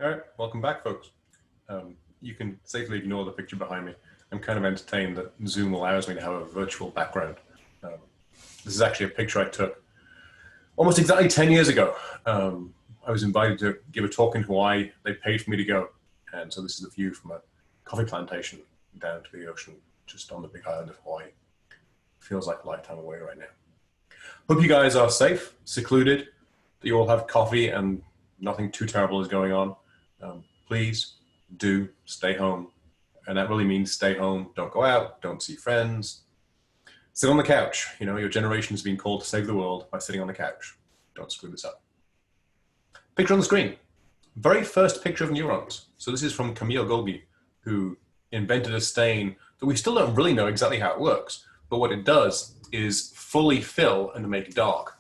All right, welcome back, folks. You can safely ignore the picture behind me. I'm kind of entertained that Zoom allows me to have a virtual background. This is actually a picture I took almost exactly 10 years ago. I was invited to give a talk in Hawaii. They paid for me to go. And so this is the view from a coffee plantation down to the ocean, just on the big island of Hawaii. Feels like a lifetime away right now. Hope you guys are safe, secluded, that you all have coffee and nothing too terrible is going on. Please do stay home. And that really means stay home, don't go out, don't see friends. Sit on the couch. You know, your generation has been called to save the world by sitting on the couch. Don't screw this up. Picture on the screen. Very first picture of neurons. So this is from Camille Golgi, who invented a stain that we still don't really know exactly how it works. But what it does is fully fill and make dark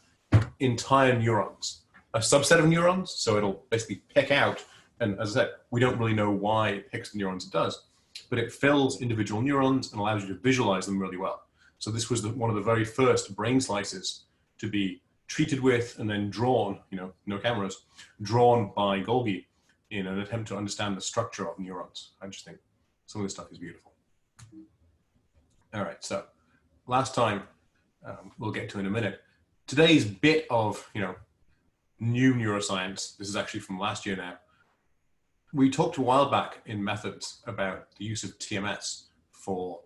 entire neurons. A subset of neurons, so it'll basically pick out, and as I said, we don't really know why it picks the neurons it does, but it fills individual neurons and allows you to visualize them really well. So this was one of the very first brain slices to be treated with and then drawn, you know, no cameras, drawn by Golgi in an attempt to understand the structure of neurons. I just think some of this stuff is beautiful. All right, so last time, we'll get to in a minute. Today's bit of, you know, new neuroscience, this is actually from last year now. We talked a while back in methods about the use of TMS for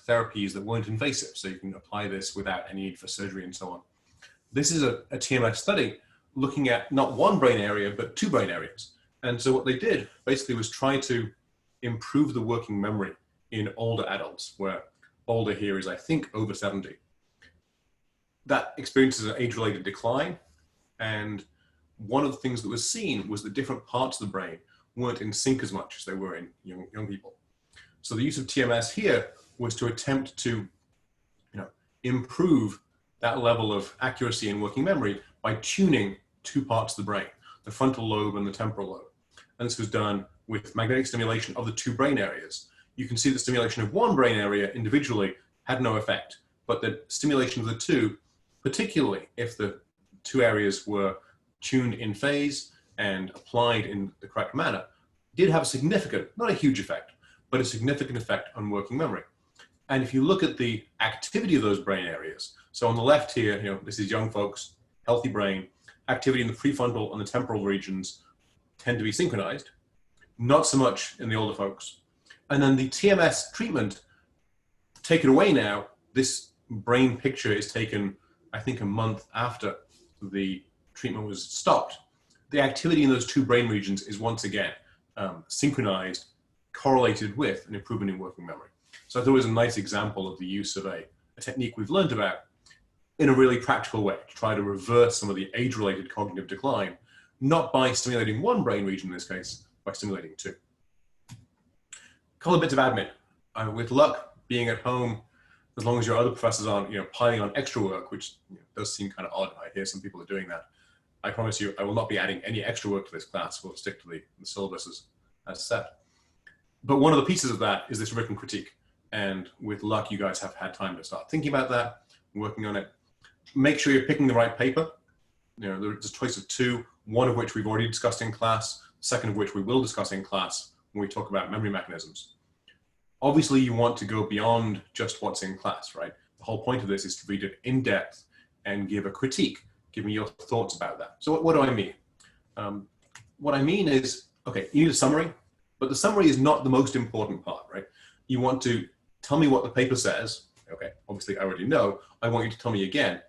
therapies that weren't invasive, so you can apply this without any need for surgery and so on. This is a TMS study looking at not one brain area, but two brain areas. And so what they did basically was try to improve the working memory in older adults, where older here is, I think, over 70. That experiences an age-related decline. And one of the things that was seen was that different parts of the brain weren't in sync as much as they were in young people. So the use of TMS here was to attempt to, you know, improve that level of accuracy in working memory by tuning two parts of the brain, the frontal lobe and the temporal lobe. And this was done with magnetic stimulation of the two brain areas. You can see the stimulation of one brain area individually had no effect, but the stimulation of the two, particularly if the two areas were tuned in phase and applied in the correct manner, did have a significant, not a huge effect, but a significant effect on working memory. And if you look at the activity of those brain areas, so on the left here, you know, this is young folks, healthy brain, activity in the prefrontal and the temporal regions tend to be synchronized, not so much in the older folks. And then the TMS treatment, taken away now, this brain picture is taken, I think, a month after the treatment was stopped. The activity in those two brain regions is once again synchronized, correlated with an improvement in working memory. So I thought it was a nice example of the use of a technique we've learned about in a really practical way to try to reverse some of the age-related cognitive decline, not by stimulating one brain region in this case, by stimulating two. A couple of bits of admin. With luck, being at home, as long as your other professors aren't, you know, piling on extra work, which, you know, does seem kind of odd. I hear some people are doing that. I promise you, I will not be adding any extra work to this class. We'll stick to the syllabus as set. But one of the pieces of that is this written critique. And with luck, you guys have had time to start thinking about that, working on it. Make sure you're picking the right paper. You know, there's a choice of two, one of which we've already discussed in class, second of which we will discuss in class when we talk about memory mechanisms. Obviously, you want to go beyond just what's in class, right? The whole point of this is to read it in depth and give a critique. Give me your thoughts about that. So what do I mean? What I mean is, okay, you need a summary, but the summary is not the most important part, right? You want to tell me what the paper says. Okay, obviously I already know. I want you to tell me again.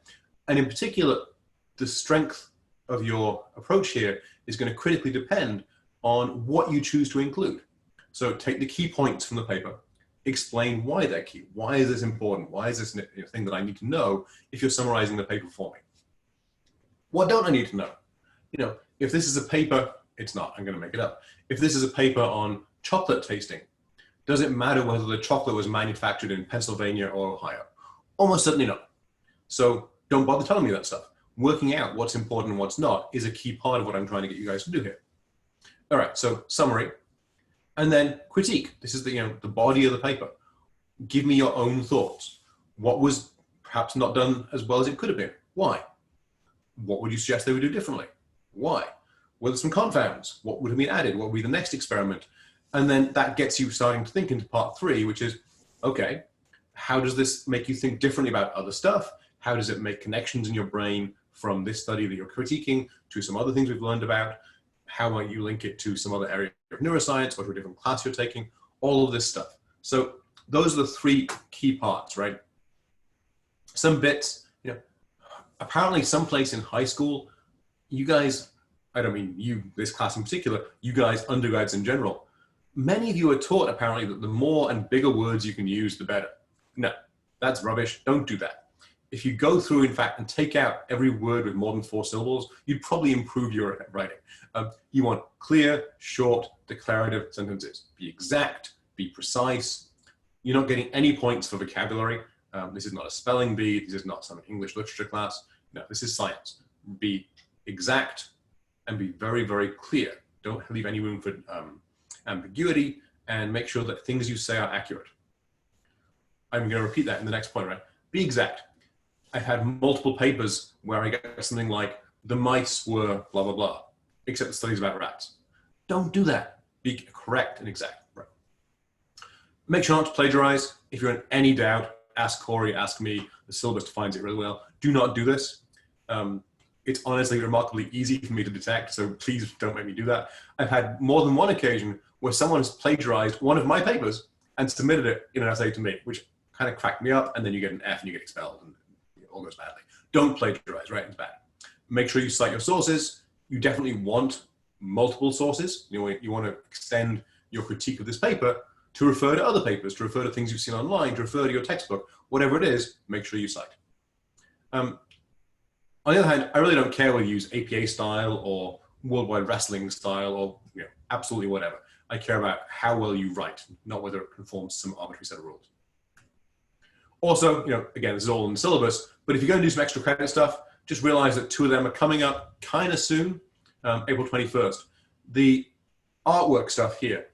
And in particular, the strength of your approach here is going to critically depend on what you choose to include. So take the key points from the paper, explain why they're key. Why is this important? Why is this a thing that I need to know if you're summarizing the paper for me? What don't I need to know? You know, if this is a paper, it's not, I'm going to make it up. If this is a paper on chocolate tasting, does it matter whether the chocolate was manufactured in Pennsylvania or Ohio? Almost certainly not. So don't bother telling me that stuff. Working out what's important and what's not is a key part of what I'm trying to get you guys to do here. All right, so summary. And then critique. This is the, you know, the body of the paper. Give me your own thoughts. What was perhaps not done as well as it could have been? Why? What would you suggest they would do differently? Why? Were there some confounds? What would have been added? What would be the next experiment? And then that gets you starting to think into part 3, which is, okay, how does this make you think differently about other stuff? How does it make connections in your brain from this study that you're critiquing to some other things we've learned about? How might you link it to some other area of neuroscience or to a different class you're taking? All of this stuff. So those are the 3 key parts, right? Some bits, you know, apparently someplace in high school, you guys, I don't mean you, this class in particular, you guys, undergrads in general, many of you are taught apparently that the more and bigger words you can use, the better. No, that's rubbish. Don't do that. If you go through, in fact, and take out every word with more than 4 syllables, you'd probably improve your writing. You want clear, short, declarative sentences. Be exact, be precise. You're not getting any points for vocabulary. This is not a spelling bee. This is not some English literature class. No, this is science. Be exact and be very, very clear. Don't leave any room for ambiguity, and make sure that things you say are accurate. I'm going to repeat that in the next point, right? Be exact. I've had multiple papers where I get something like, the mice were blah, blah, blah, except the studies about rats. Don't do that. Be correct and exact. Right. Make sure not to plagiarize. If you're in any doubt, ask Corey, ask me. The syllabus defines it really well. Do not do this. It's honestly remarkably easy for me to detect, so please don't make me do that. I've had more than one occasion where someone has plagiarized one of my papers and submitted it in an essay to me, which kind of cracked me up, and then you get an F and you get expelled, and it all goes badly. Don't plagiarize, right? It's bad. Make sure you cite your sources. You definitely want multiple sources. You want to extend your critique of this paper to refer to other papers, to refer to things you've seen online, to refer to your textbook, whatever it is, make sure you cite. On the other hand, I really don't care whether you use APA style or Worldwide Wrestling style or absolutely whatever. I care about how well you write, not whether it conforms to some arbitrary set of rules. Also, again, this is all in the syllabus, but if you're going to do some extra credit stuff, just realize that 2 of them are coming up kind of soon, April 21st. The artwork stuff here,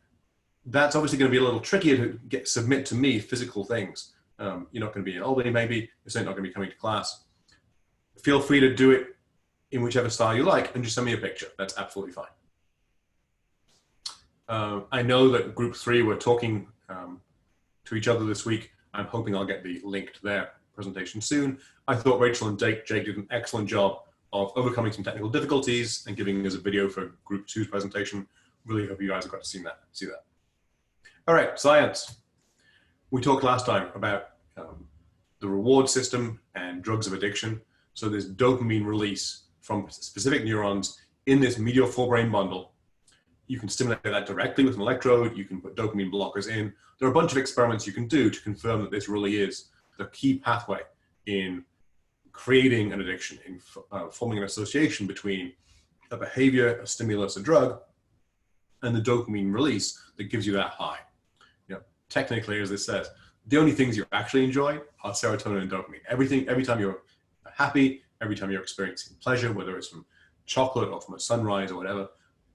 that's obviously going to be a little trickier to submit to me physical things. You're not going to be in Albany, maybe. You're certainly not going to be coming to class. Feel free to do it in whichever style you like and just send me a picture. That's absolutely fine. I know that group 3 were talking to each other this week. I'm hoping I'll get the link to their presentation soon. I thought Rachel and Jake did an excellent job of overcoming some technical difficulties and giving us a video for group 2's presentation. Really hope you guys have got to see that. All right, science. We talked last time about the reward system and drugs of addiction. So there's dopamine release from specific neurons in this medial forebrain bundle. You can stimulate that directly with an electrode. You can put dopamine blockers in. There are a bunch of experiments you can do to confirm that this really is the key pathway in creating an addiction, in forming an association between a behavior, a stimulus, a drug, and the dopamine release that gives you that high. Technically, as this says, the only things you actually enjoy are serotonin and dopamine. Every time you're happy, every time you're experiencing pleasure, whether it's from chocolate or from a sunrise or whatever,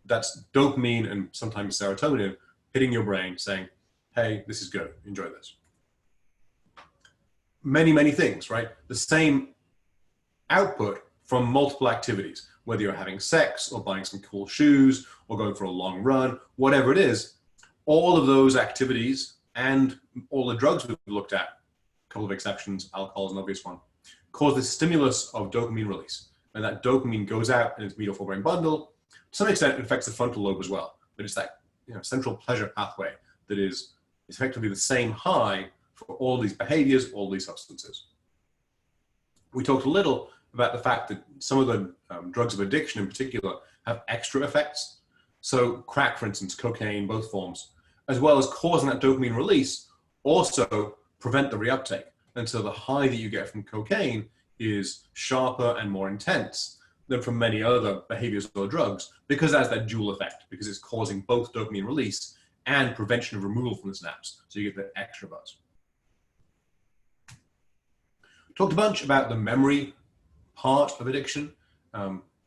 that's dopamine and sometimes serotonin hitting your brain saying, hey, this is good, enjoy this. Many, many things, right? The same output from multiple activities, whether you're having sex or buying some cool shoes or going for a long run, whatever it is, all of those activities and all the drugs we've looked at, a couple of exceptions, alcohol is an obvious one, cause this stimulus of dopamine release. And that dopamine goes out in its medial forebrain bundle. To some extent, it affects the frontal lobe as well. But it's that central pleasure pathway that is effectively the same high for all these behaviors, all these substances. We talked a little about the fact that some of the drugs of addiction in particular have extra effects. So crack, for instance, cocaine, both forms, as well as causing that dopamine release, also prevent the reuptake. And so the high that you get from cocaine is sharper and more intense than from many other behaviors or drugs, because it has that dual effect, because it's causing both dopamine release and prevention of removal from the synapse. So you get the extra buzz. Talked a bunch about the memory part of addiction.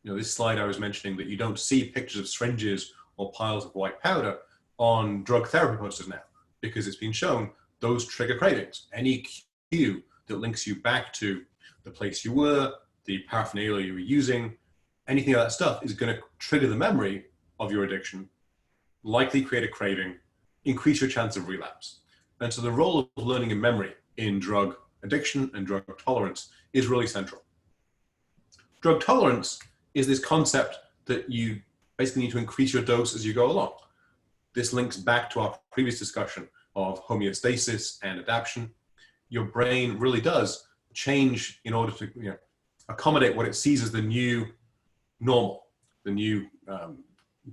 This slide I was mentioning that you don't see pictures of syringes or piles of white powder on drug therapy posters now, because it's been shown those trigger cravings. Any cue that links you back to the place you were, the paraphernalia you were using, anything of that stuff is going to trigger the memory of your addiction, likely create a craving, increase your chance of relapse. And so the role of learning and memory in drug addiction and drug tolerance is really central. Drug tolerance is this concept that you basically need to increase your dose as you go along. This links back to our previous discussion of homeostasis and adaptation. Your brain really does change in order to accommodate what it sees as the new normal, the new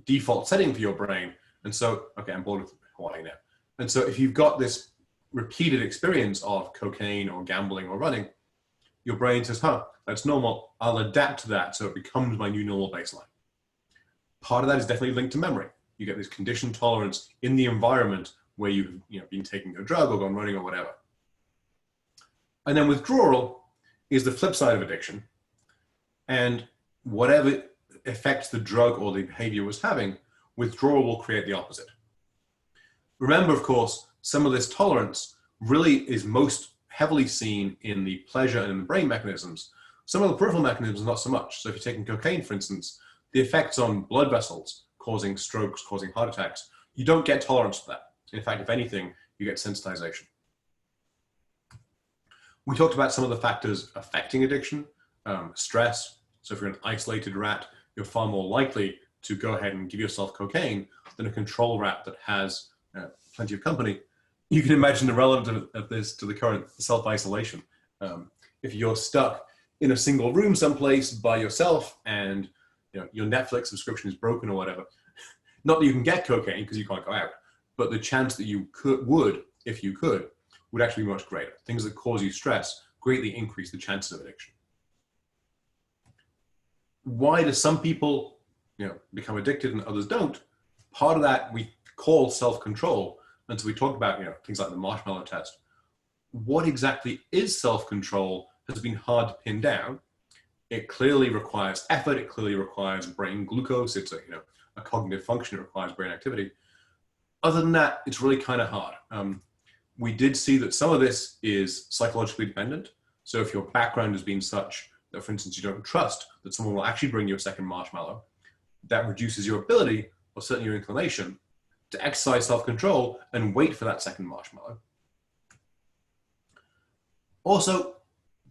default setting for your brain. And so, okay, I'm bored with Hawaii now. And so if you've got this repeated experience of cocaine or gambling or running, your brain says, that's normal. I'll adapt to that so it becomes my new normal baseline. Part of that is definitely linked to memory. You get this conditioned tolerance in the environment where you've been taking a drug or gone running or whatever. And then withdrawal is the flip side of addiction. And whatever effects the drug or the behavior was having, withdrawal will create the opposite. Remember, of course, some of this tolerance really is most heavily seen in the pleasure and in the brain mechanisms. Some of the peripheral mechanisms, not so much. So if you're taking cocaine, for instance, the effects on blood vessels, causing strokes, causing heart attacks, you don't get tolerance for that. In fact, if anything, you get sensitization. We talked about some of the factors affecting addiction, stress. So if you're an isolated rat, you're far more likely to go ahead and give yourself cocaine than a control rat that has plenty of company. You can imagine the relevance of this to the current self-isolation. If you're stuck in a single room someplace by yourself and your Netflix subscription is broken or whatever, not that you can get cocaine because you can't go out, but the chance that you would, if you could, would actually be much greater. Things that cause you stress greatly increase the chances of addiction. Why do some people become addicted and others don't? Part of that we call self-control. And so we talked about things like the marshmallow test. What exactly is self-control has been hard to pin down. It clearly requires effort. It clearly requires brain glucose. It's a cognitive function. It requires brain activity. Other than that, it's really kind of hard. We did see that some of this is psychologically dependent. So if your background has been such that, for instance, you don't trust that someone will actually bring you a second marshmallow, that reduces your ability, or certainly your inclination, to exercise self-control and wait for that second marshmallow. Also,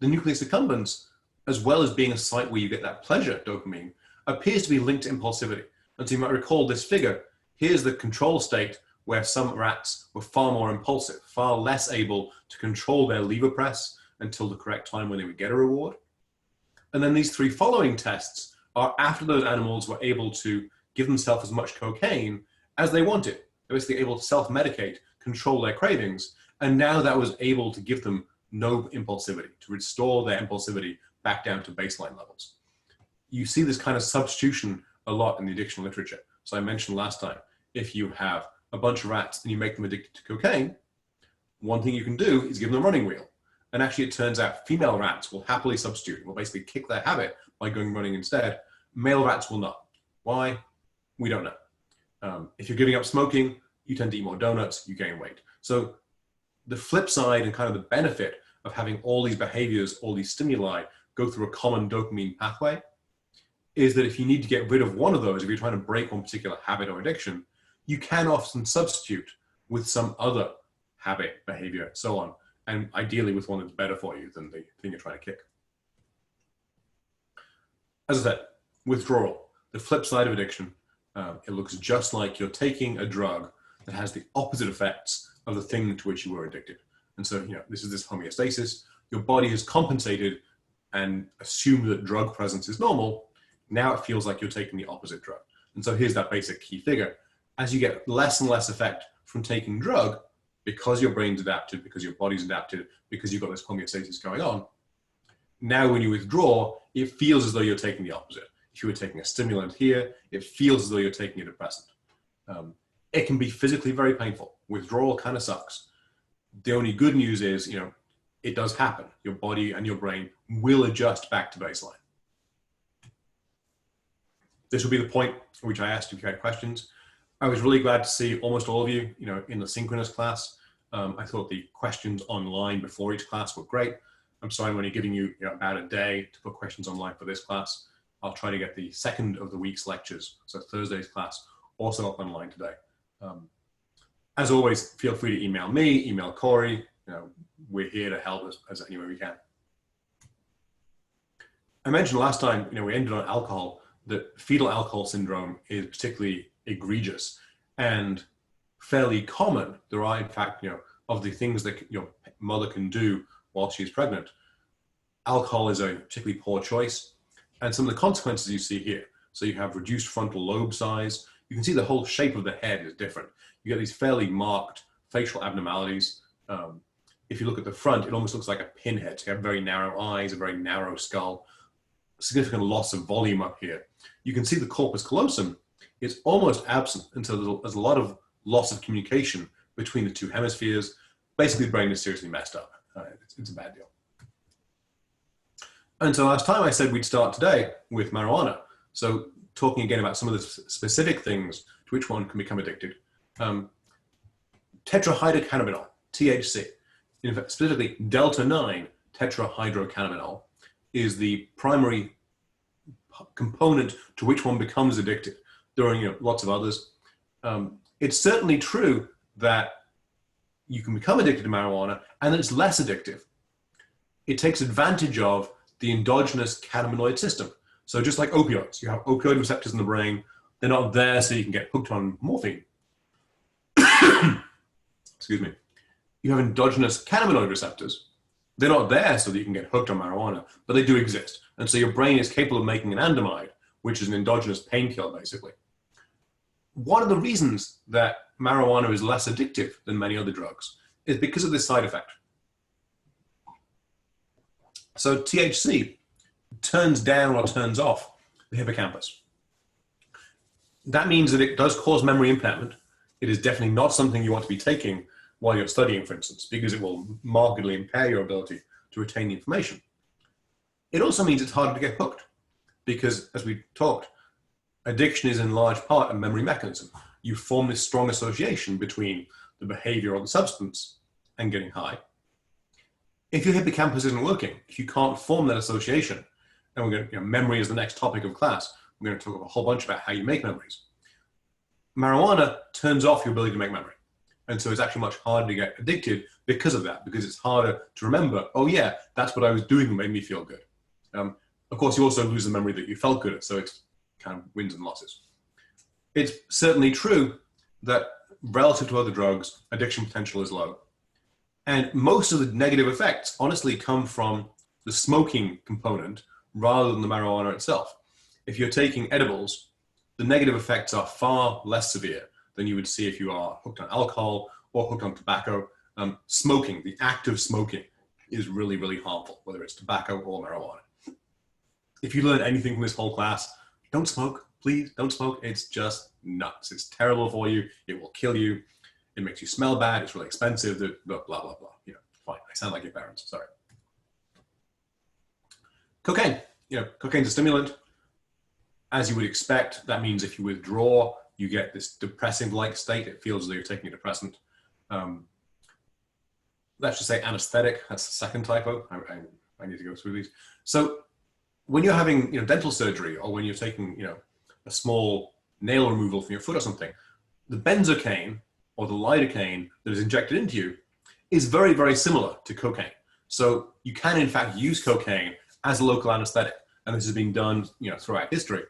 the nucleus accumbens, as well as being a site where you get that pleasure dopamine, appears to be linked to impulsivity. And so you might recall this figure. Here's the control state where some rats were far more impulsive, far less able to control their lever press until the correct time when they would get a reward. And then these three following tests are after those animals were able to give themselves as much cocaine as they wanted. They're basically able to self-medicate, control their cravings, and now that was able to give them no impulsivity, to restore their impulsivity back down to baseline levels. You see this kind of substitution a lot in the addiction literature. So I mentioned last time, if you have a bunch of rats and you make them addicted to cocaine, one thing you can do is give them a running wheel. And actually it turns out female rats will happily substitute, will basically kick their habit by going running instead. Male rats will not. Why? We don't know. If you're giving up smoking, you tend to eat more donuts, you gain weight. So the flip side and kind of the benefit of having all these behaviors, all these stimuli go through a common dopamine pathway is that if you need to get rid of one of those, if you're trying to break one particular habit or addiction, you can often substitute with some other habit, behavior, so on, and ideally with one that's better for you than the thing you're trying to kick. As I said, withdrawal, the flip side of addiction, it looks just like you're taking a drug that has the opposite effects of the thing to which you were addicted. And so, this is this homeostasis. Your body has compensated and assumed that drug presence is normal. Now it feels like you're taking the opposite drug. And so here's that basic key figure. As you get less and less effect from taking drug, because your brain's adapted, because your body's adapted, because you've got this homeostasis going on, now when you withdraw, it feels as though you're taking the opposite. If you were taking a stimulant here, it feels as though you're taking a depressant. It can be physically very painful. Withdrawal kind of sucks. The only good news is, it does happen. Your body and your brain will adjust back to baseline. This will be the point at which I asked if you had questions. I was really glad to see almost all of you, in the synchronous class. I thought the questions online before each class were great. I'm sorry I'm only giving you about a day to put questions online for this class. I'll try to get the second of the week's lectures, so Thursday's class, also up online today. As always, feel free to email me, email Corey. We're here to help as any way we can. I mentioned last time, we ended on alcohol, that fetal alcohol syndrome is particularly egregious and fairly common. There are, in fact, of the things that your mother can do while she's pregnant, alcohol is a particularly poor choice. And some of the consequences you see here. So you have reduced frontal lobe size. You can see the whole shape of the head is different. You get these fairly marked facial abnormalities. If you look at the front, it almost looks like a pinhead. So you have very narrow eyes, a very narrow skull, significant loss of volume up here. You can see the corpus callosum is almost absent until there's a lot of loss of communication between the two hemispheres. Basically, the brain is seriously messed up. It's a bad deal. And so last time I said we'd start today with marijuana. So talking again about some of the specific things to which one can become addicted. Tetrahydrocannabinol, THC, in fact, specifically delta-9 tetrahydrocannabinol, is the primary component to which one becomes addicted. There are lots of others. It's certainly true that you can become addicted to marijuana and that it's less addictive. It takes advantage of the endogenous cannabinoid system. So just like opioids, you have opioid receptors in the brain. They're not there so you can get hooked on morphine. Excuse me. You have endogenous cannabinoid receptors. They're not there so that you can get hooked on marijuana, but they do exist. And so your brain is capable of making an anandamide, which is an endogenous painkiller, basically. One of the reasons that marijuana is less addictive than many other drugs is because of this side effect. So THC turns down or turns off the hippocampus. That means that it does cause memory impairment. It is definitely not something you want to be taking while you're studying, for instance, because it will markedly impair your ability to retain the information. It also means it's harder to get hooked because, as we talked, addiction is in large part a memory mechanism. You form this strong association between the behavior or the substance and getting high. If your hippocampus isn't working, if you can't form that association, and we're going to, memory is the next topic of class, we're going to talk a whole bunch about how you make memories. Marijuana turns off your ability to make memory. And so it's actually much harder to get addicted because of that, because it's harder to remember, oh yeah, that's what I was doing that made me feel good. Of course, you also lose the memory that you felt good at, so it's kind of wins and losses. It's certainly true that relative to other drugs, addiction potential is low. And most of the negative effects honestly come from the smoking component rather than the marijuana itself. If you're taking edibles, the negative effects are far less severe than you would see if you are hooked on alcohol or hooked on tobacco. Smoking, the act of smoking, is really, really harmful, whether it's tobacco or marijuana. If you learn anything from this whole class, don't smoke, please, don't smoke. It's just nuts. It's terrible for you. It will kill you. It makes you smell bad. It's really expensive. Blah, blah, blah, blah. Fine. I sound like your parents. Sorry. Cocaine. Cocaine's a stimulant. As you would expect, that means if you withdraw, you get this depressive-like state. It feels as though you're taking a depressant. Let's just say anesthetic. That's the second typo. I need to go through these. So when you're having dental surgery or when you're taking a small nail removal from your foot or something, the benzocaine or the lidocaine that is injected into you is very, very similar to cocaine. So you can, in fact, use cocaine as a local anesthetic. And this has been done throughout history.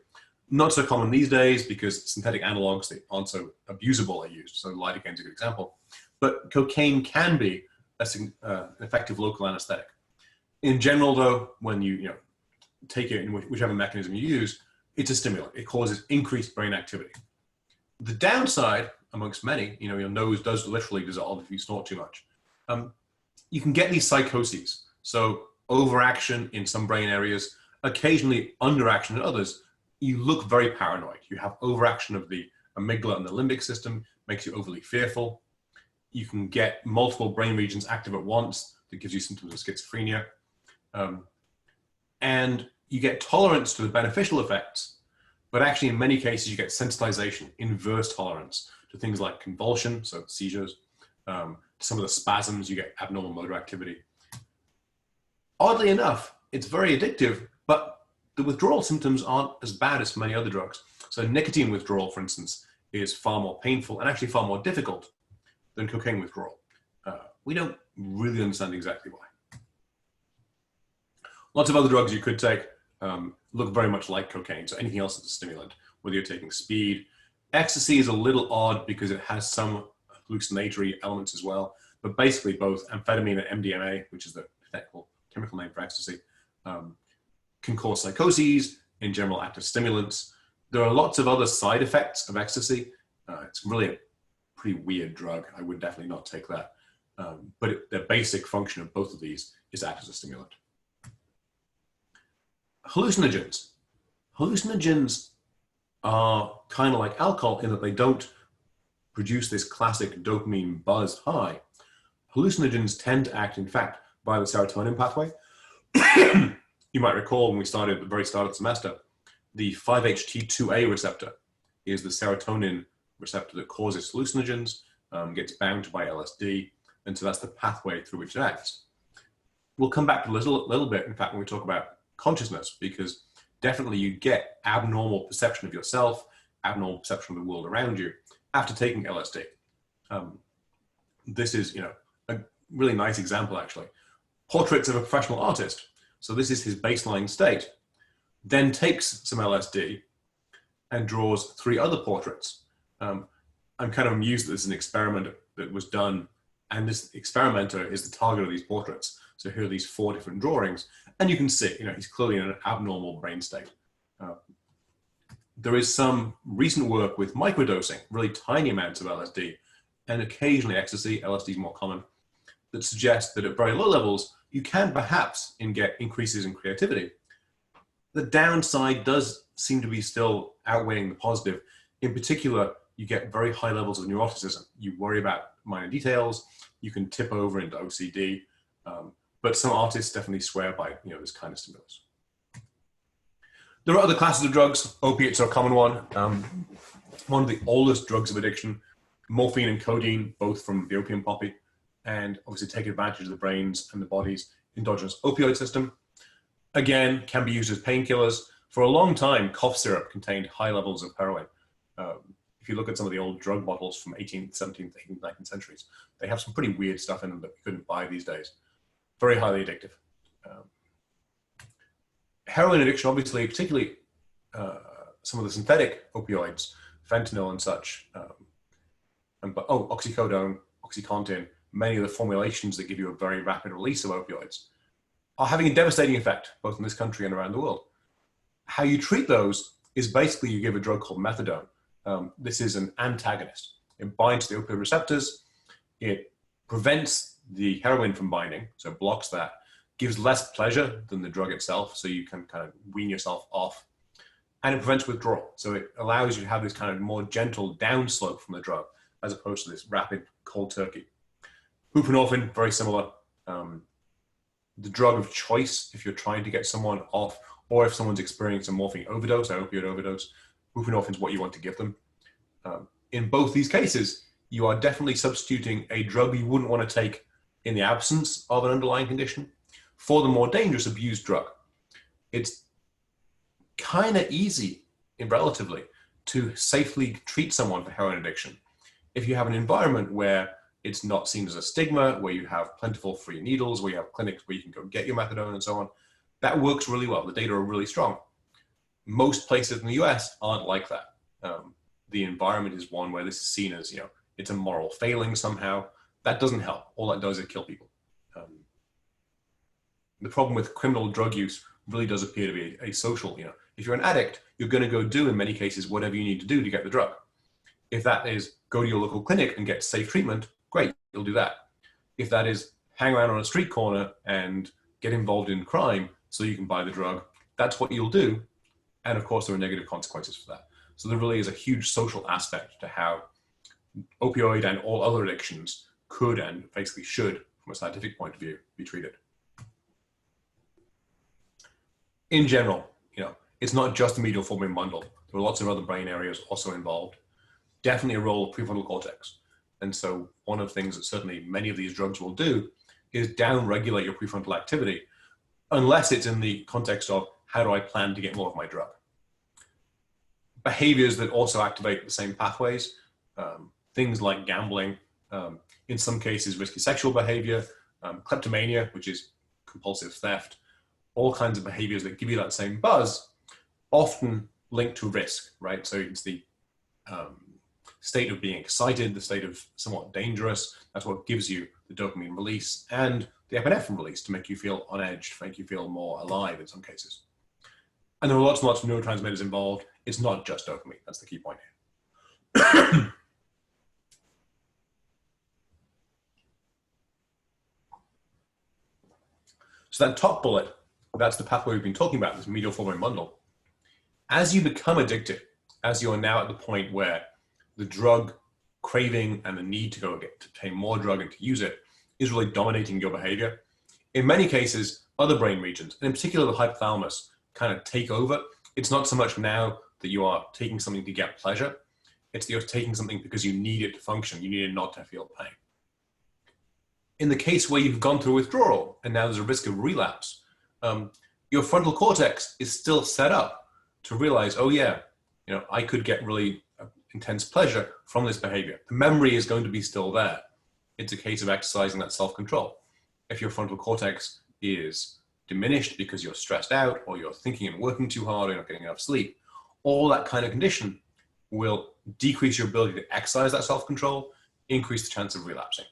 Not so common these days because synthetic analogs that aren't so abusable are used. So lidocaine is a good example. But cocaine can be an effective local anesthetic. In general, though, when you take it in whichever mechanism you use, it's a stimulant. It causes increased brain activity. The downside, amongst many, your nose does literally dissolve if you snort too much. You can get these psychoses. So overaction in some brain areas, occasionally underaction in others. You look very paranoid. You have overaction of the amygdala and the limbic system, makes you overly fearful. You can get multiple brain regions active at once. That gives you symptoms of schizophrenia. And you get tolerance to the beneficial effects, but actually in many cases you get sensitization, inverse tolerance to things like convulsion, so seizures, some of the spasms, you get abnormal motor activity. Oddly enough, it's very addictive, but the withdrawal symptoms aren't as bad as many other drugs. So nicotine withdrawal, for instance, is far more painful and actually far more difficult than cocaine withdrawal. We don't really understand exactly why. Lots of other drugs you could take look very much like cocaine, so anything else that's a stimulant, whether you're taking speed. Ecstasy is a little odd because it has some hallucinatory elements as well, but basically both amphetamine and MDMA, which is the technical chemical name for ecstasy, can cause psychoses, in general act as stimulants. There are lots of other side effects of ecstasy. It's really a pretty weird drug. I would definitely not take that. But the basic function of both of these is to act as a stimulant. Hallucinogens. Hallucinogens are kind of like alcohol in that they don't produce this classic dopamine buzz high. Hallucinogens tend to act, in fact, by the serotonin pathway. You might recall when we started at the very start of the semester, the 5-HT2A receptor is the serotonin receptor that causes hallucinogens, gets bound by LSD, and so that's the pathway through which it acts. We'll come back to a little bit, in fact, when we talk about consciousness, because definitely you get abnormal perception of yourself, abnormal perception of the world around you after taking LSD. This is, a really nice example, actually. Portraits of a professional artist. So this is his baseline state, then takes some LSD and draws 3 other portraits. I'm kind of amused that this is an experiment that was done, and this experimenter is the target of these portraits. So here are these 4 different drawings, and you can see, he's clearly in an abnormal brain state. There is some recent work with microdosing, really tiny amounts of LSD, and occasionally ecstasy, LSD is more common, that suggests that at very low levels, you can perhaps get increases in creativity. The downside does seem to be still outweighing the positive. In particular, you get very high levels of neuroticism. You worry about minor details, you can tip over into OCD, but some artists definitely swear by this kind of stimulus. There are other classes of drugs. Opiates are a common one. One of the oldest drugs of addiction, morphine and codeine, both from the opium poppy, and obviously take advantage of the brain's and the body's endogenous opioid system. Again, can be used as painkillers. For a long time, cough syrup contained high levels of heroin. If you look at some of the old drug bottles from 18th, 17th, 18th, 19th centuries, they have some pretty weird stuff in them that you couldn't buy these days. Very highly addictive. Heroin addiction, obviously, particularly some of the synthetic opioids, fentanyl and such, oxycodone, OxyContin, many of the formulations that give you a very rapid release of opioids, are having a devastating effect, both in this country and around the world. How you treat those is basically you give a drug called methadone. This is an antagonist. It binds to the opioid receptors. It prevents the heroin from binding, so it blocks that, gives less pleasure than the drug itself, so you can kind of wean yourself off, and it prevents withdrawal. So it allows you to have this kind of more gentle downslope from the drug, as opposed to this rapid cold turkey. Buprenorphine, very similar. The drug of choice if you're trying to get someone off, or if someone's experiencing a morphine overdose, or opioid overdose, buprenorphine is what you want to give them. In both these cases, you are definitely substituting a drug you wouldn't want to take in the absence of an underlying condition for the more dangerous abused drug. It's kind of easy, relatively, to safely treat someone for heroin addiction if you have an environment where it's not seen as a stigma, where you have plentiful free needles, where you have clinics where you can go get your methadone and so on. That works really well. The data are really strong. Most places in the US aren't like that. The environment is one where this is seen as, it's a moral failing somehow. That doesn't help. All that does is kill people. The problem with criminal drug use really does appear to be a social, if you're an addict, you're going to go do in many cases whatever you need to do to get the drug. If that is go to your local clinic and get safe treatment, great, you'll do that. If that is hang around on a street corner and get involved in crime so you can buy the drug, that's what you'll do. And of course, there are negative consequences for that. So there really is a huge social aspect to how opioid and all other addictions could and basically should, from a scientific point of view, be treated. In general, it's not just the medial formin bundle. There are lots of other brain areas also involved. Definitely a role of prefrontal cortex. And so one of the things that certainly many of these drugs will do is down-regulate your prefrontal activity, unless it's in the context of how do I plan to get more of my drug? Behaviors that also activate the same pathways, things like gambling, in some cases risky sexual behavior, kleptomania, which is compulsive theft, all kinds of behaviors that give you that same buzz, often linked to risk, right? So it's the state of being excited, the state of somewhat dangerous. That's what gives you the dopamine release and the epinephrine release to make you feel on edge, to make you feel more alive in some cases. And there are lots and lots of neurotransmitters involved. It's not just dopamine. That's the key point here. So that top bullet, that's the pathway we've been talking about, this medial forebrain bundle. As you become addicted, as you are now at the point where the drug craving and the need to go get to obtain more drug and to use it is really dominating your behavior, in many cases, other brain regions, and in particular the hypothalamus, kind of take over. It's not so much now that you are taking something to get pleasure, it's that you're taking something because you need it to function, you need it not to feel pain. In the case where you've gone through withdrawal and now there's a risk of relapse, your frontal cortex is still set up to realize, oh yeah, I could get really intense pleasure from this behavior. The memory is going to be still there. It's a case of exercising that self-control. If your frontal cortex is diminished because you're stressed out or you're thinking and working too hard or you're not getting enough sleep, all that kind of condition will decrease your ability to exercise that self-control, increase the chance of relapsing.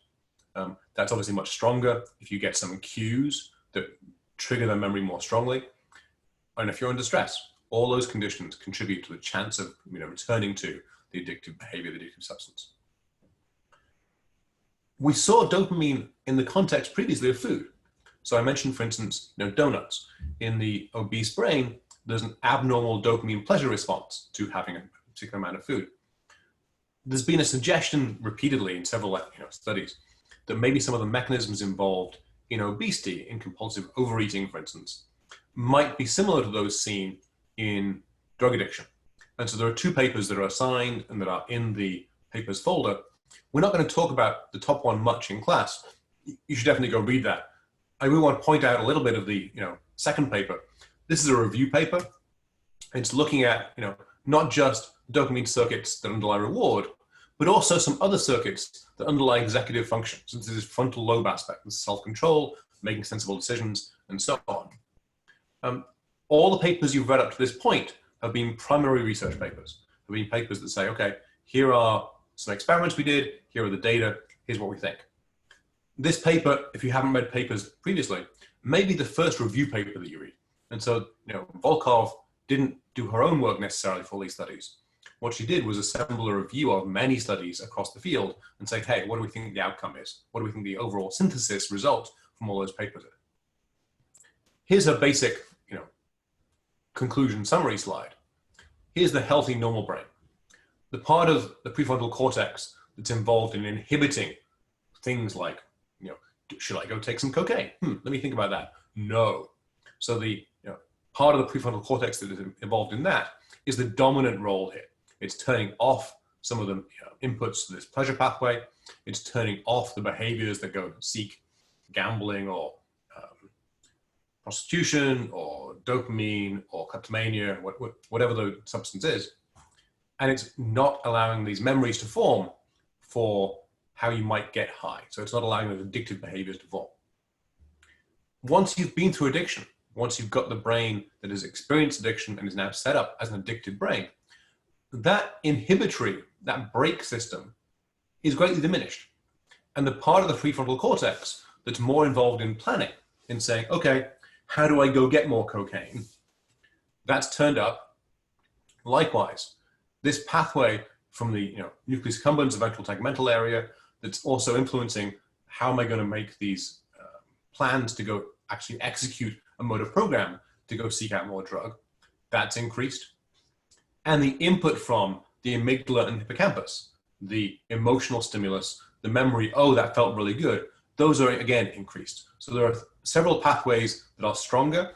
That's obviously much stronger if you get some cues that trigger the memory more strongly. And if you're under stress, all those conditions contribute to the chance of returning to the addictive behavior, the addictive substance. We saw dopamine in the context previously of food. So I mentioned, for instance, donuts. In the obese brain, there's an abnormal dopamine pleasure response to having a particular amount of food. There's been a suggestion repeatedly in several studies that maybe some of the mechanisms involved in obesity, in compulsive overeating, for instance, might be similar to those seen in drug addiction. And so there are two papers that are assigned and that are in the papers folder. We're not going to talk about the top one much in class. You should definitely go read that. I really want to point out a little bit of the second paper. This is a review paper. It's looking at not just dopamine circuits that underlie reward, but also some other circuits that underlie executive function. So this is frontal lobe aspect, this self-control, making sensible decisions, and so on. All the papers you've read up to this point have been primary research papers. Have been papers that say, okay, here are some experiments we did, here are the data, here's what we think. This paper, if you haven't read papers previously, may be the first review paper that you read. And so, Volkov didn't do her own work necessarily for all these studies. What she did was assemble a review of many studies across the field and say, hey, what do we think the outcome is? What do we think the overall synthesis result from all those papers is? Here's a basic, conclusion summary slide. Here's the healthy normal brain. The part of the prefrontal cortex that's involved in inhibiting things like, should I go take some cocaine? Let me think about that. No. So the part of the prefrontal cortex that is involved in that is the dominant role here. It's turning off some of the inputs to this pleasure pathway. It's turning off the behaviors that go to seek gambling or prostitution or dopamine or kleptomania, whatever the substance is. And it's not allowing these memories to form for how you might get high. So it's not allowing those addictive behaviors to form. Once you've been through addiction, once you've got the brain that has experienced addiction and is now set up as an addicted brain, that inhibitory, that brake system is greatly diminished. And the part of the prefrontal cortex that's more involved in planning, in saying, okay, how do I go get more cocaine? That's turned up. Likewise, this pathway from the nucleus accumbens, the ventral tegmental area, that's also influencing how am I going to make these plans to go actually execute a motor program to go seek out more drug, that's increased. And the input from the amygdala and hippocampus, the emotional stimulus, the memory, oh, that felt really good, those are again increased. So there are several pathways that are stronger,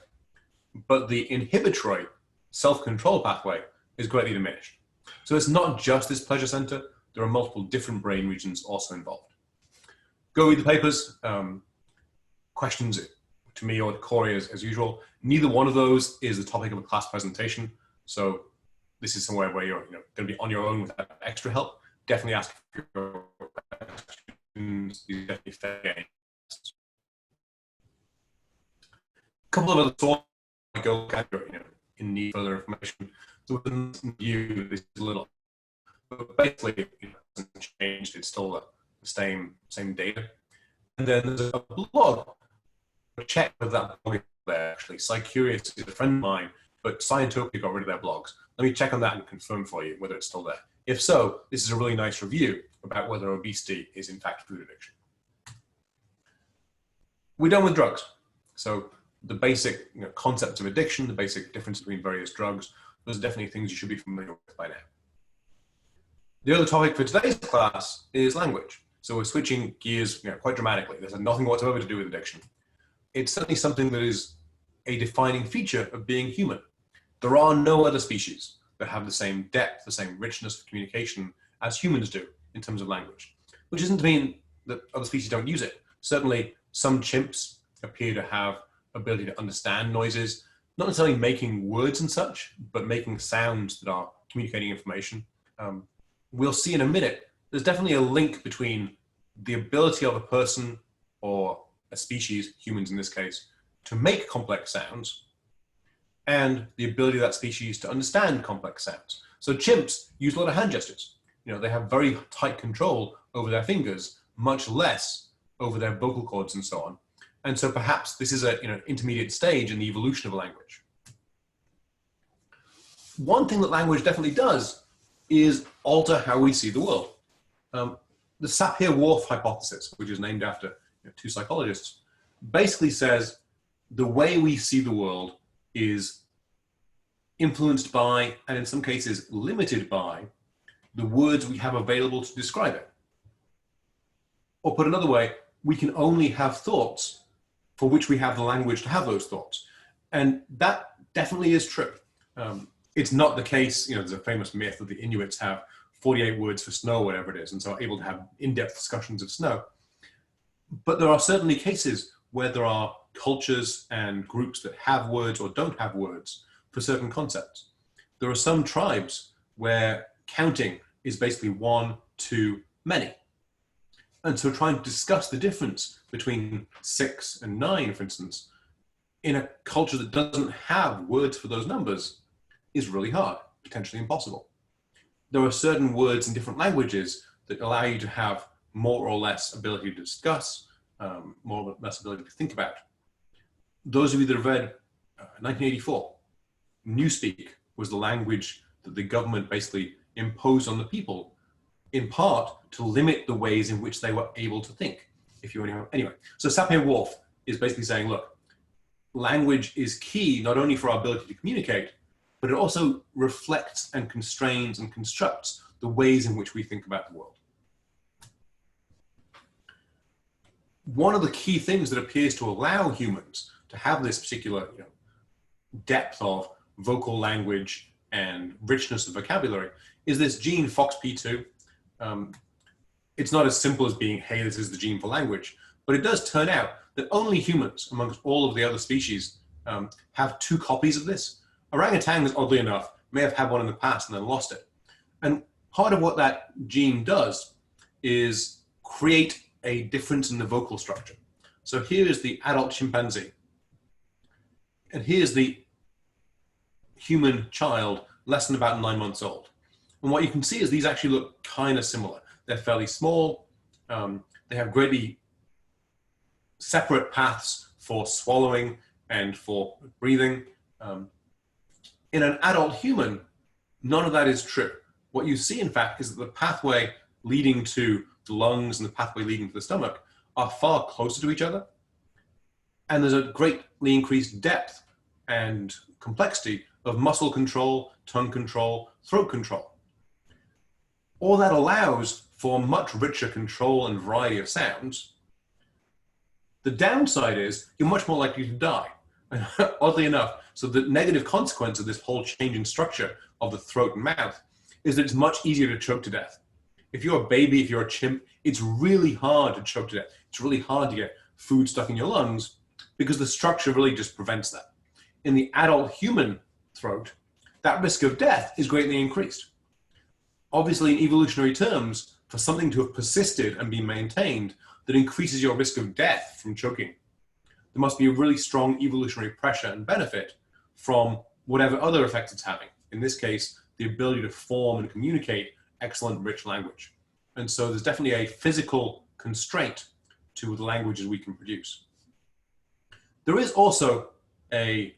but the inhibitory self-control pathway is greatly diminished. So it's not just this pleasure center, there are multiple different brain regions also involved. Go read the papers. Questions to me or to Corey as usual. Neither one of those is the topic of a class presentation. So this is somewhere where you're going to be on your own without extra help. Definitely ask your questions. These definitely fair game. A couple of other thoughts I go in need further information. So within you, this is a little, but basically it hasn't changed. It's still the same data. And then there's a blog. Check whether that blog is there actually. Psycurious is a friend of mine, but Scientopia got rid of their blogs. Let me check on that and confirm for you whether it's still there. If so, this is a really nice review about whether obesity is in fact food addiction. We're done with drugs. So the basic concepts of addiction, the basic difference between various drugs, those are definitely things you should be familiar with by now. The other topic for today's class is language. So we're switching gears quite dramatically. This has nothing whatsoever to do with addiction. It's certainly something that is a defining feature of being human. There are no other species that have the same depth, the same richness of communication as humans do in terms of language, which isn't to mean that other species don't use it. Certainly some chimps appear to have ability to understand noises, not necessarily making words and such, but making sounds that are communicating information. We'll see in a minute, there's definitely a link between the ability of a person or a species, humans in this case, to make complex sounds and the ability of that species to understand complex sounds. So chimps use a lot of hand gestures. They have very tight control over their fingers, much less over their vocal cords and so on. And so perhaps this is an intermediate stage in the evolution of a language. One thing that language definitely does is alter how we see the world. The Sapir-Whorf hypothesis, which is named after two psychologists, basically says the way we see the world is influenced by, and in some cases limited by, the words we have available to describe it. Or put another way, we can only have thoughts for which we have the language to have those thoughts. And that definitely is true. It's not the case, there's a famous myth that the Inuits have 48 words for snow, whatever it is, and so are able to have in-depth discussions of snow. But there are certainly cases where there are cultures and groups that have words or don't have words for certain concepts. There are some tribes where counting is basically 1, 2, many. And so trying to discuss the difference between 6 and 9, for instance, in a culture that doesn't have words for those numbers is really hard, potentially impossible. There are certain words in different languages that allow you to have more or less ability to discuss, more or less ability to think about. Those of you that have read 1984, Newspeak was the language that the government basically imposed on the people, in part to limit the ways in which they were able to think. Anyway, so Sapir-Whorf is basically saying, look, language is key not only for our ability to communicate, but it also reflects and constrains and constructs the ways in which we think about the world. One of the key things that appears to allow humans to have this particular depth of vocal language and richness of vocabulary is this gene FOXP2. It's not as simple as being, hey, this is the gene for language, but it does turn out that only humans amongst all of the other species have 2 copies of this. Orangutans, oddly enough, may have had one in the past and then lost it. And part of what that gene does is create a difference in the vocal structure. So here is the adult chimpanzee, and here's the human child, less than about 9 months old. And what you can see is these actually look kind of similar. They're fairly small. They have greatly separate paths for swallowing and for breathing. In an adult human, none of that is true. What you see, in fact, is that the pathway leading to the lungs and the pathway leading to the stomach are far closer to each other. And there's a greatly increased depth and complexity of muscle control, tongue control, throat control. All that allows for much richer control and variety of sounds. The downside is you're much more likely to die. Oddly enough, so the negative consequence of this whole change in structure of the throat and mouth is that it's much easier to choke to death. If you're a baby, if you're a chimp, it's really hard to choke to death. It's really hard to get food stuck in your lungs because the structure really just prevents that. In the adult human throat, that risk of death is greatly increased. Obviously, in evolutionary terms, for something to have persisted and be maintained, that increases your risk of death from choking, there must be a really strong evolutionary pressure and benefit from whatever other effect it's having. In this case, the ability to form and communicate excellent, rich language. And so there's definitely a physical constraint to the languages we can produce. There is also a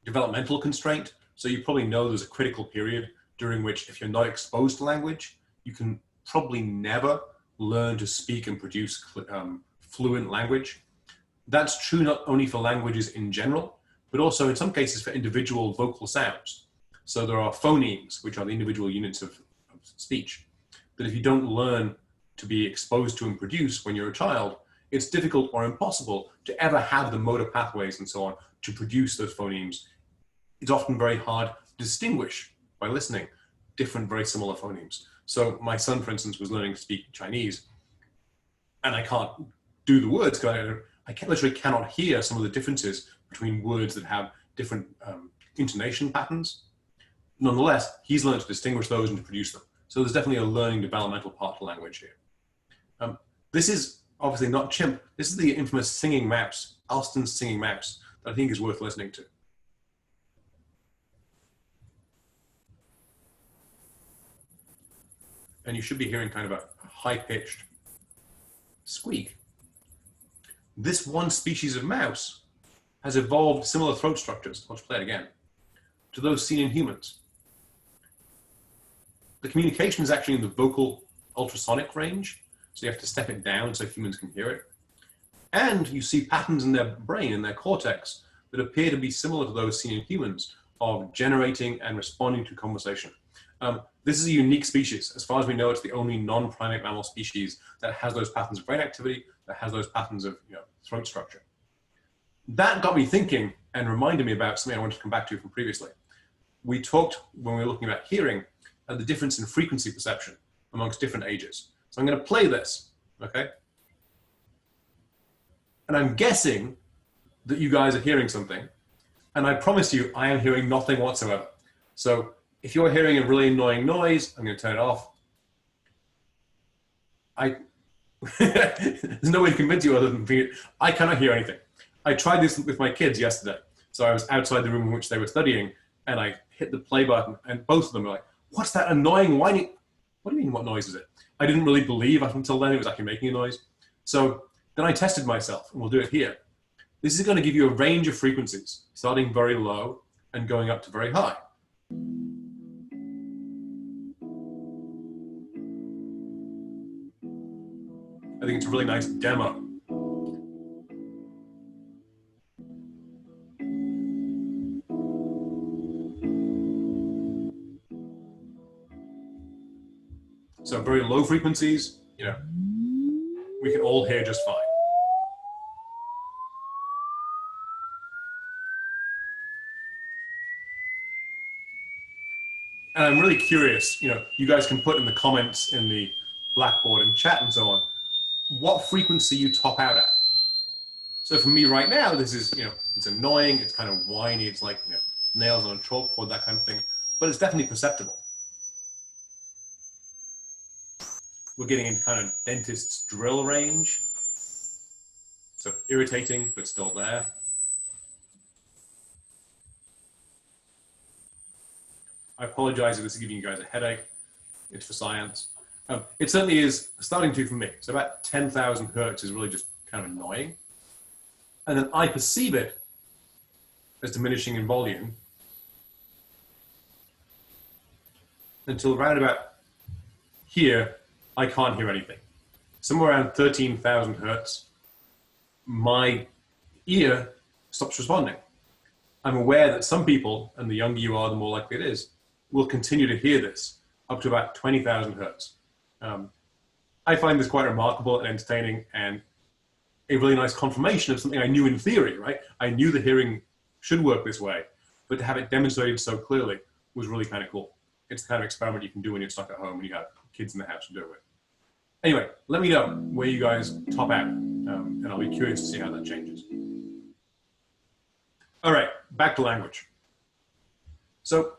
developmental constraint. So you probably know there's a critical period during which, if you're not exposed to language, you can probably never learn to speak and produce fluent language. That's true not only for languages in general, but also in some cases for individual vocal sounds. So there are phonemes, which are the individual units of speech, that if you don't learn to be exposed to and produce when you're a child, it's difficult or impossible to ever have the motor pathways and so on to produce those phonemes. It's often very hard to distinguish by listening different, very similar phonemes. So my son, for instance, was learning to speak Chinese, and I can't do the words because I literally cannot hear some of the differences between words that have different intonation patterns. Nonetheless, he's learned to distinguish those and to produce them. So there's definitely a learning developmental part to language here. This is obviously not chimp. This is the infamous singing mouse, Alston's singing mouse, that I think is worth listening to. And you should be hearing kind of a high-pitched squeak. This one species of mouse has evolved similar throat structures, let's play it again, to those seen in humans. The communication is actually in the vocal ultrasonic range, so you have to step it down so humans can hear it. And you see patterns in their brain, in their cortex, that appear to be similar to those seen in humans of generating and responding to conversation. This is a unique species. As far as we know, it's the only non-primate mammal species that has those patterns of brain activity, that has those patterns of throat structure. That got me thinking and reminded me about something I wanted to come back to from previously. We talked, when we were looking about hearing, the difference in frequency perception amongst different ages. So I'm going to play this, okay? And I'm guessing that you guys are hearing something, and I promise you I am hearing nothing whatsoever. So if you're hearing a really annoying noise, I'm going to turn it off. There's no way to convince you other than I cannot hear anything. I tried this with my kids yesterday. So I was outside the room in which they were studying, and I hit the play button, and both of them were like, "What's that annoying whining?" What do you mean, what noise is it? I didn't really believe up until then it was actually making a noise. So then I tested myself, and we'll do it here. This is going to give you a range of frequencies, starting very low and going up to very high. I think it's a really nice demo. So very low frequencies, we can all hear just fine. And I'm really curious, you guys can put in the comments in the Blackboard and chat and so on, what frequency you top out at. So for me right now, this is, it's annoying, it's kind of whiny, it's like nails on a chalkboard, that kind of thing, but it's definitely perceptible. We're getting into kind of dentist's drill range. So irritating, but still there. I apologize if this is giving you guys a headache. It's for science. It certainly is starting to for me. So about 10,000 hertz is really just kind of annoying. And then I perceive it as diminishing in volume until around about here, I can't hear anything. Somewhere around 13,000 hertz, my ear stops responding. I'm aware that some people, and the younger you are, the more likely it is, will continue to hear this up to about 20,000 hertz. I find this quite remarkable and entertaining and a really nice confirmation of something I knew in theory, right? I knew the hearing should work this way, but to have it demonstrated so clearly was really kind of cool. It's the kind of experiment you can do when you're stuck at home and you have kids in the house to do it with. Anyway, let me know where you guys top out, and I'll be curious to see how that changes. All right, back to language. So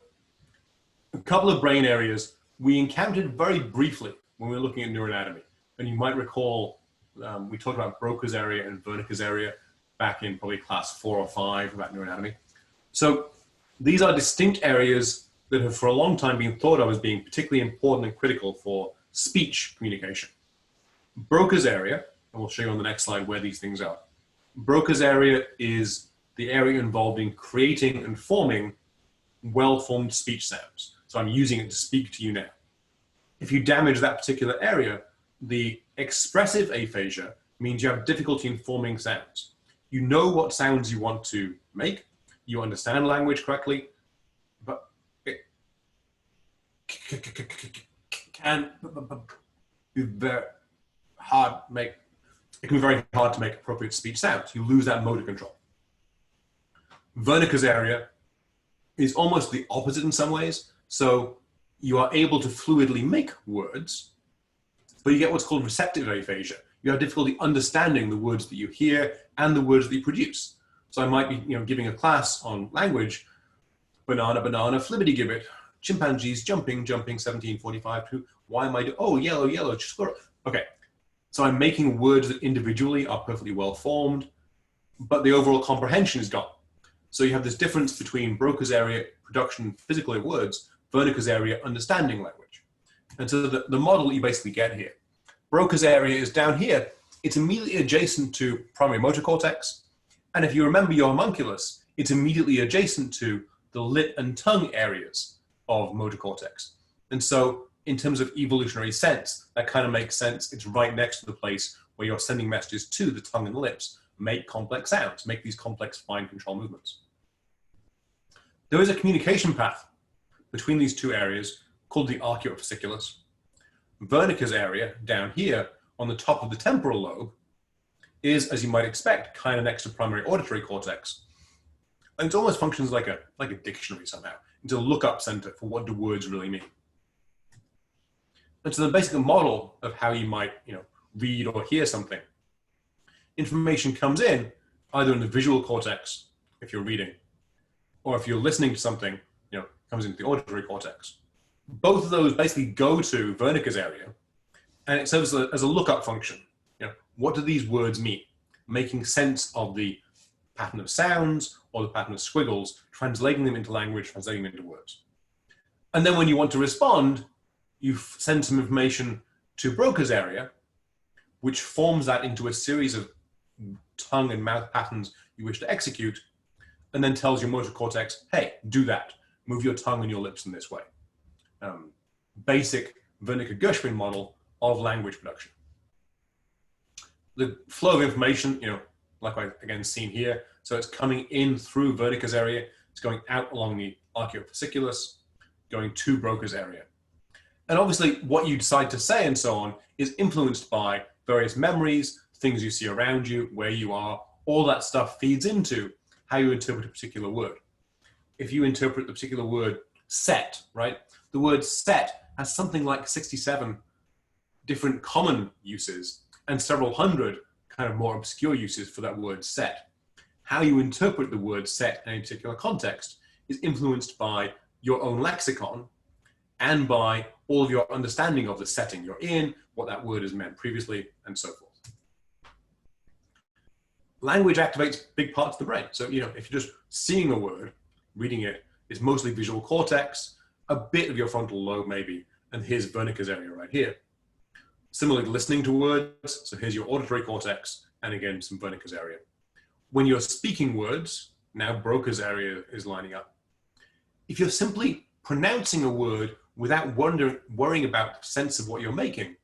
a couple of brain areas we encountered very briefly when we were looking at neuroanatomy. And you might recall we talked about Broca's area and Wernicke's area back in probably class 4 or 5 about neuroanatomy. So these are distinct areas that have for a long time been thought of as being particularly important and critical for speech communication. Broca's area, and we'll show you on the next slide where these things are. Broca's area is the area involved in creating and forming well-formed speech sounds. So I'm using it to speak to you now. If you damage that particular area, the expressive aphasia means you have difficulty in forming sounds. You know what sounds you want to make, you understand language correctly, but it can be very hard to make. It can be very hard to make appropriate speech sounds. You lose that motor control. Wernicke's area is almost the opposite in some ways. So you are able to fluidly make words, but you get what's called receptive aphasia. You have difficulty understanding the words that you hear and the words that you produce. So I might be, giving a class on language, banana, banana, flibbity-gibbet, chimpanzees, jumping, 1745, why am I doing, oh, yellow, yellow, squirrel. Okay, so I'm making words that individually are perfectly well formed, but the overall comprehension is gone. So you have this difference between Broca's area, production physically of words, Wernicke's area, understanding language. And so the model you basically get here. Broca's area is down here. It's immediately adjacent to primary motor cortex. And if you remember your homunculus, it's immediately adjacent to the lip and tongue areas of motor cortex. And so in terms of evolutionary sense, that kind of makes sense. It's right next to the place where you're sending messages to the tongue and lips. Make complex sounds, make these complex fine control movements. There is a communication path between these two areas called the arcuate-fasciculus. Wernicke's area down here on the top of the temporal lobe is, as you might expect, kind of next to primary auditory cortex. And it almost functions like a dictionary somehow. It's a lookup center for what do words really mean. And so the basic model of how you might read or hear something. Information comes in either in the visual cortex, if you're reading, or if you're listening to something, comes into the auditory cortex. Both of those basically go to Wernicke's area, and it serves as a lookup function. What do these words mean? Making sense of the pattern of sounds or the pattern of squiggles, translating them into language, translating them into words. And then when you want to respond, you send some information to Broca's area, which forms that into a series of tongue and mouth patterns you wish to execute, and then tells your motor cortex, hey, do that. Move your tongue and your lips in this way. Basic Wernicke-Gershwin model of language production. The flow of information, like I've again seen here, so it's coming in through Wernicke's area, it's going out along the arcuate-fasciculus, going to Broca's area. And obviously what you decide to say and so on is influenced by various memories, things you see around you, where you are, all that stuff feeds into how you interpret a particular word. If you interpret the particular word set, right? The word set has something like 67 different common uses and several hundred kind of more obscure uses for that word set. How you interpret the word set in a particular context is influenced by your own lexicon and by all of your understanding of the setting you're in, what that word has meant previously, and so forth. Language activates big parts of the brain. So, if you're just seeing a word, reading it, it's mostly visual cortex, a bit of your frontal lobe maybe, and here's Wernicke's area right here. Similarly, listening to words, so here's your auditory cortex, and again, some Wernicke's area. When you're speaking words, now Broca's area is lining up. If you're simply pronouncing a word without worrying about the sense of what you're making,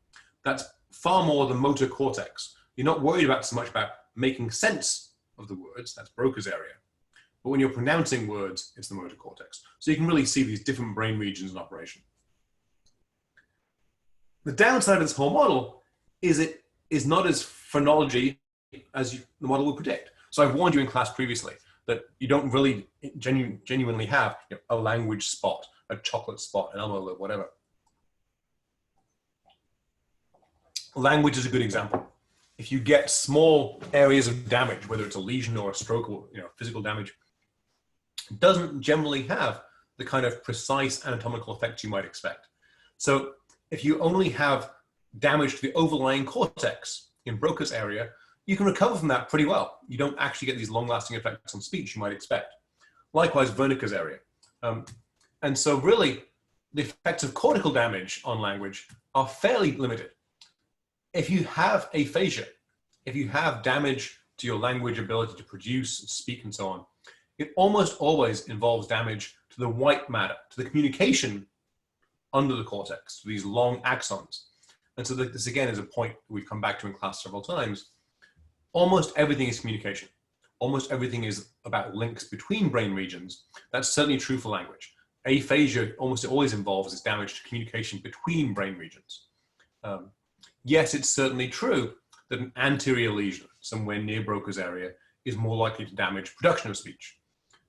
that's far more the motor cortex. You're not worried about so much about making sense of the words, that's Broca's area. But when you're pronouncing words, it's the motor cortex. So you can really see these different brain regions in operation. The downside of this whole model is it is not as phonology as the model would predict. So I've warned you in class previously that you don't really genuinely have a language spot, a chocolate spot, an elmo lobe, whatever. Language is a good example. If you get small areas of damage, whether it's a lesion or a stroke or physical damage, doesn't generally have the kind of precise anatomical effects you might expect. So if you only have damage to the overlying cortex in Broca's area, you can recover from that pretty well. You don't actually get these long-lasting effects on speech you might expect. Likewise, Wernicke's area. And so really, the effects of cortical damage on language are fairly limited. If you have aphasia, if you have damage to your language ability to produce, speak, and so on, it almost always involves damage to the white matter, to the communication under the cortex, to these long axons. And so this again is a point we've come back to in class several times. Almost everything is communication. Almost everything is about links between brain regions. That's certainly true for language. Aphasia almost always involves this damage to communication between brain regions. Yes, it's certainly true that an anterior lesion somewhere near Broca's area is more likely to damage production of speech.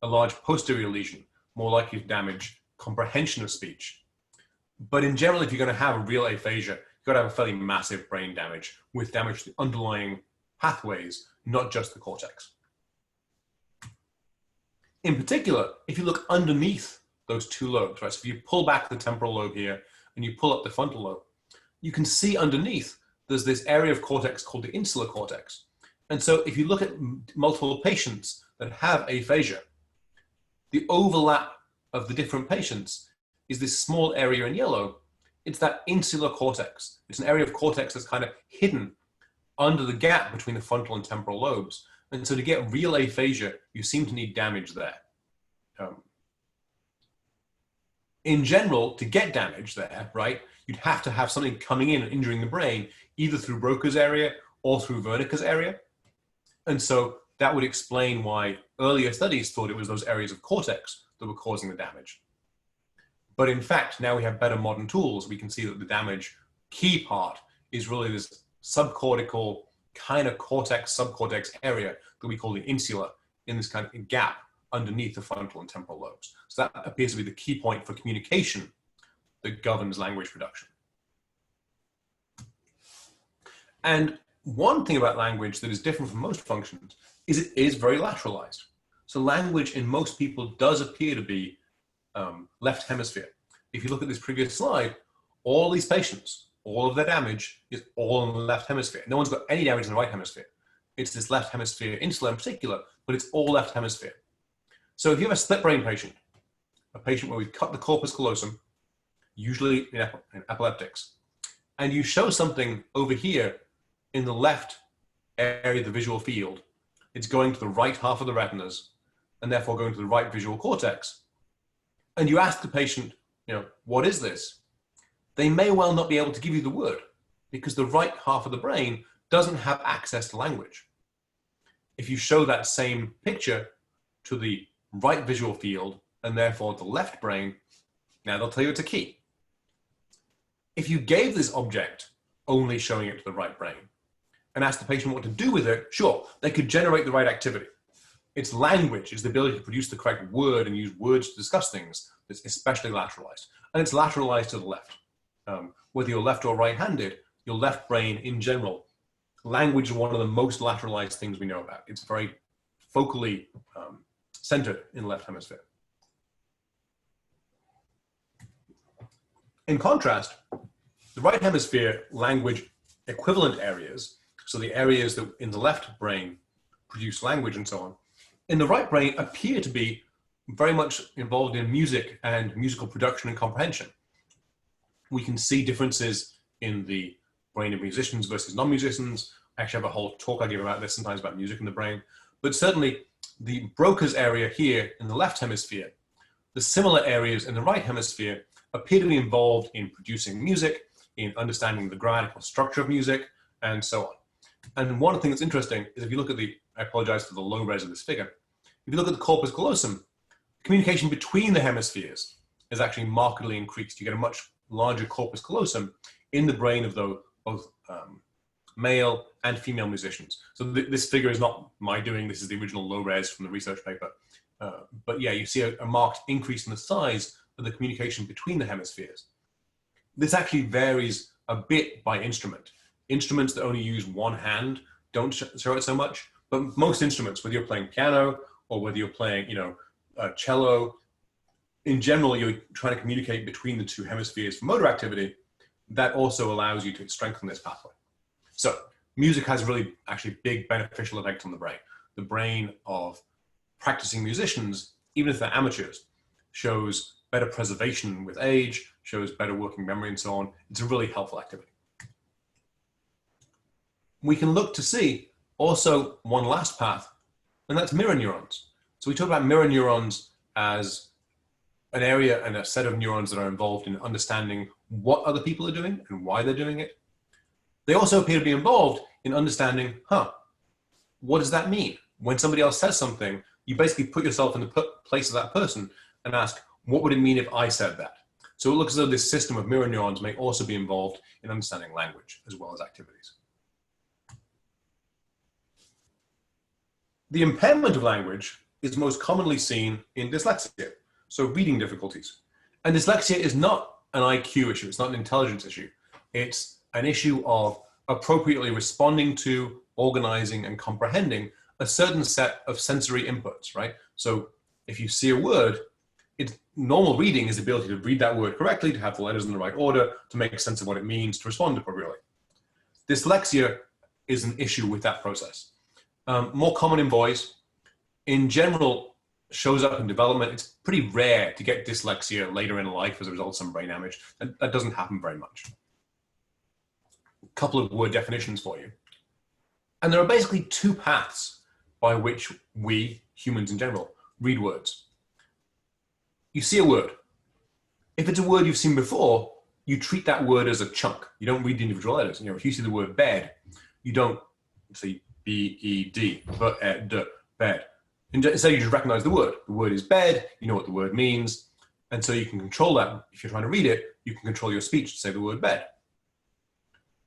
A large posterior lesion more likely to damage comprehension of speech. But in general, if you're going to have a real aphasia, you've got to have a fairly massive brain damage with damage to the underlying pathways, not just the cortex. In particular, if you look underneath those two lobes, right? So if you pull back the temporal lobe here and you pull up the frontal lobe, you can see underneath there's this area of cortex called the insular cortex. And so if you look at multiple patients that have aphasia, the overlap of the different patients is this small area in yellow. It's that insular cortex. It's an area of cortex that's kind of hidden under the gap between the frontal and temporal lobes. And so to get real aphasia, you seem to need damage there. In general, to get damage there, right, you'd have to have something coming in and injuring the brain, either through Broca's area or through Wernicke's area. And so that would explain why earlier studies thought it was those areas of cortex that were causing the damage. But in fact, now we have better modern tools. We can see that the damage key part is really this subcortical kind of cortex, subcortex area that we call the insula, in this kind of gap underneath the frontal and temporal lobes. So that appears to be the key point for communication that governs language production. And one thing about language that is different from most functions is it is very lateralized. So language in most people does appear to be left hemisphere. If you look at this previous slide, all these patients, all of their damage is all in the left hemisphere. No one's got any damage in the right hemisphere. It's this left hemisphere insula in particular, but it's all left hemisphere. So if you have a split brain patient, a patient where we cut the corpus callosum, usually in epileptics, and you show something over here in the left area of the visual field, it's going to the right half of the retinas and therefore going to the right visual cortex. And you ask the patient, what is this? They may well not be able to give you the word because the right half of the brain doesn't have access to language. If you show that same picture to the right visual field and therefore the left brain, now they'll tell you it's a key. If you gave this object only showing it to the right brain and asked the patient what to do with it, sure, they could generate the right activity. It's language, it's the ability to produce the correct word and use words to discuss things that's especially lateralized. And it's lateralized to the left. Whether you're left or right-handed, your left brain in general, language is one of the most lateralized things we know about. It's very focally centered in the left hemisphere. In contrast, the right hemisphere language equivalent areas, so the areas that in the left brain produce language and so on, in the right brain appear to be very much involved in music and musical production and comprehension. We can see differences in the brain of musicians versus non-musicians. I actually have a whole talk I give about this sometimes about music in the brain. But certainly the Broca's area here in the left hemisphere, the similar areas in the right hemisphere appear to be involved in producing music, in understanding the grammatical structure of music, and so on. And one thing that's interesting is if you look at I apologize for the low res of this figure. If you look at the corpus callosum, communication between the hemispheres is actually markedly increased. You get a much larger corpus callosum in the brain of both male and female musicians. So this figure is not my doing. This is the original low res from the research paper. But yeah, you see a marked increase in the size of the communication between the hemispheres. This actually varies a bit by instrument. Instruments that only use one hand don't show it so much, but most instruments, whether you're playing piano or whether you're playing, cello. In general, you're trying to communicate between the two hemispheres for motor activity. That also allows you to strengthen this pathway. So music has really actually big beneficial effects on the brain. The brain of practicing musicians, even if they're amateurs, shows better preservation with age, shows better working memory and so on. It's a really helpful activity. We can look to see also one last path, and that's mirror neurons. So we talk about mirror neurons as an area and a set of neurons that are involved in understanding what other people are doing and why they're doing it. They also appear to be involved in understanding, what does that mean? When somebody else says something, you basically put yourself in the place of that person and ask, what would it mean if I said that? So it looks as though this system of mirror neurons may also be involved in understanding language as well as activities. The impairment of language is most commonly seen in dyslexia, so reading difficulties. And dyslexia is not an IQ issue, it's not an intelligence issue. It's an issue of appropriately responding to, organizing, and comprehending a certain set of sensory inputs, right? So if you see a word, normal reading is the ability to read that word correctly, to have the letters in the right order, to make sense of what it means, to respond appropriately. Dyslexia is an issue with that process. More common in boys. In general, shows up in development. It's pretty rare to get dyslexia later in life as a result of some brain damage. And that doesn't happen very much. A couple of word definitions for you. And there are basically two paths by which we, humans in general, read words. You see a word. If it's a word you've seen before, you treat that word as a chunk. You don't read the individual letters. You know, if you see the word bed, you don't say B-E-D, bed. Instead, you just recognize the word. The word is bed, you know what the word means, and so you can control that. If you're trying to read it, you can control your speech to say the word bed.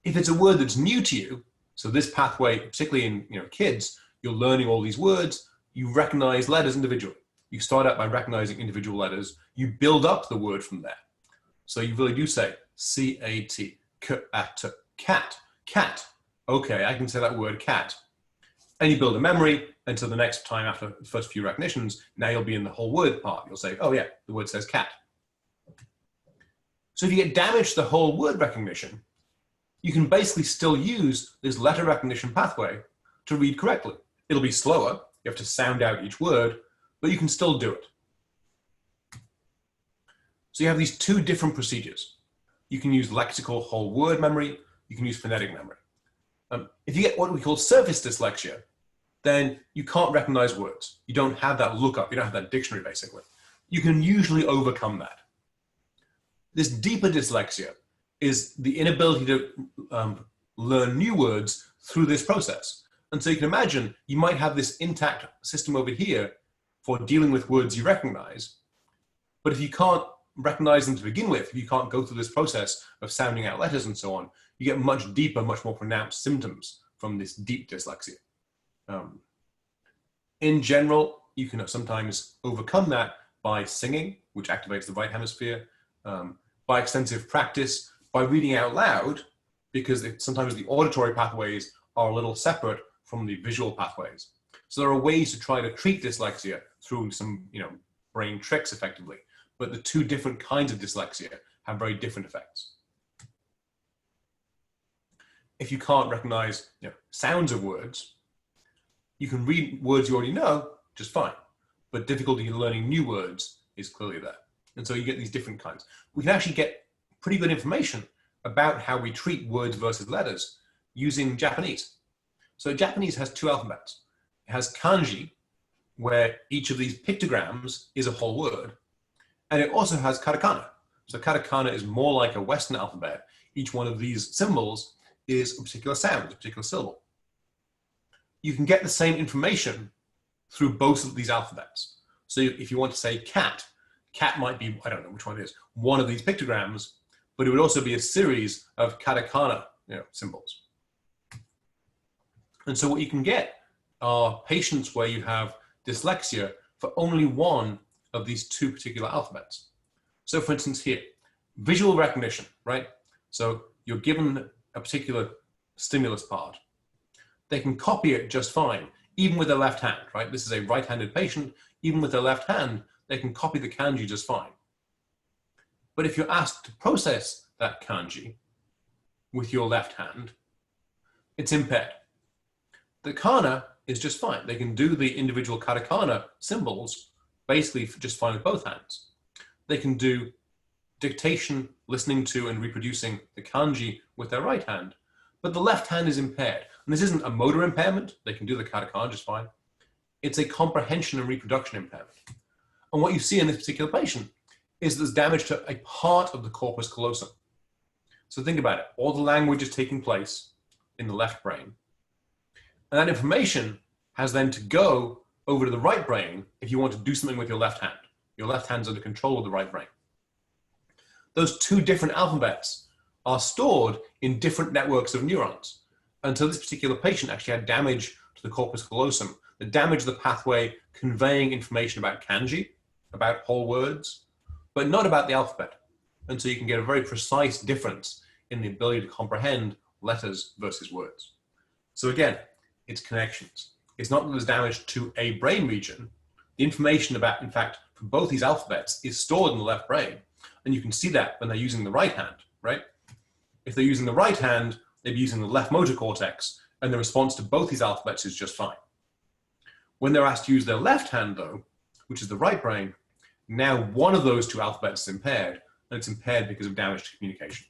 If it's a word that's new to you, so this pathway, particularly in kids, you're learning all these words, you recognize letters individually. You start out by recognizing individual letters, you build up the word from there. So you really do say C-A-T, K-A-T, cat, cat. Okay, I can say that word cat. And you build a memory, and so the next time after the first few recognitions, now you'll be in the whole word part. You'll say, oh yeah, the word says cat. So if you get damaged to the whole word recognition, you can basically still use this letter recognition pathway to read correctly. It'll be slower, you have to sound out each word, but you can still do it. So you have these two different procedures. You can use lexical whole word memory, you can use phonetic memory. If you get what we call surface dyslexia, then you can't recognize words. You don't have that lookup, you don't have that dictionary basically. You can usually overcome that. This deeper dyslexia is the inability to learn new words through this process. And so you can imagine you might have this intact system over here for dealing with words you recognize, but if you can't recognize them to begin with, if you can't go through this process of sounding out letters and so on, you get much deeper, much more pronounced symptoms from this deep dyslexia. In general, you can sometimes overcome that by singing, which activates the right hemisphere, by extensive practice, by reading out loud, because sometimes the auditory pathways are a little separate from the visual pathways. So there are ways to try to treat dyslexia through some brain tricks effectively, but the two different kinds of dyslexia have very different effects. If you can't recognize sounds of words, you can read words you already know just fine, but difficulty in learning new words is clearly there. And so you get these different kinds. We can actually get pretty good information about how we treat words versus letters using Japanese. So Japanese has two alphabets. It has kanji, where each of these pictograms is a whole word, and it also has katakana. So katakana is more like a Western alphabet. Each one of these symbols is a particular sound, a particular syllable. You can get the same information through both of these alphabets. So if you want to say cat, cat might be, I don't know which one it is, one of these pictograms, but it would also be a series of katakana symbols. And so what you can get are patients where you have dyslexia for only one of these two particular alphabets. So for instance here, visual recognition, right? So you're given a particular stimulus part. They can copy it just fine, even with their left hand, right? This is a right-handed patient. even with their left hand, they can copy the kanji just fine. But if you're asked to process that kanji with your left hand, it's impaired. The kana is just fine. They can do the individual katakana symbols basically just fine with both hands. They can do dictation, listening to and reproducing the kanji with their right hand, but the left hand is impaired. And this isn't a motor impairment. They can do the katakana just fine. It's a comprehension and reproduction impairment. And what you see in this particular patient is there's damage to a part of the corpus callosum. So think about it. All the language is taking place in the left brain. And that information has then to go over to the right brain if you want to do something with your left hand. Your left hand's under control of the right brain. Those two different alphabets are stored in different networks of neurons. And so this particular patient actually had damage to the corpus callosum, the damage of the pathway conveying information about kanji, about whole words, but not about the alphabet. And so you can get a very precise difference in the ability to comprehend letters versus words. So again, it's connections. It's not that there's damage to a brain region. The information about, in fact, for both these alphabets is stored in the left brain. And you can see that when they're using the right hand, right? If they're using the right hand, they'd be using the left motor cortex, and the response to both these alphabets is just fine. When they're asked to use their left hand, though, which is the right brain, now one of those two alphabets is impaired, and it's impaired because of damage to communication.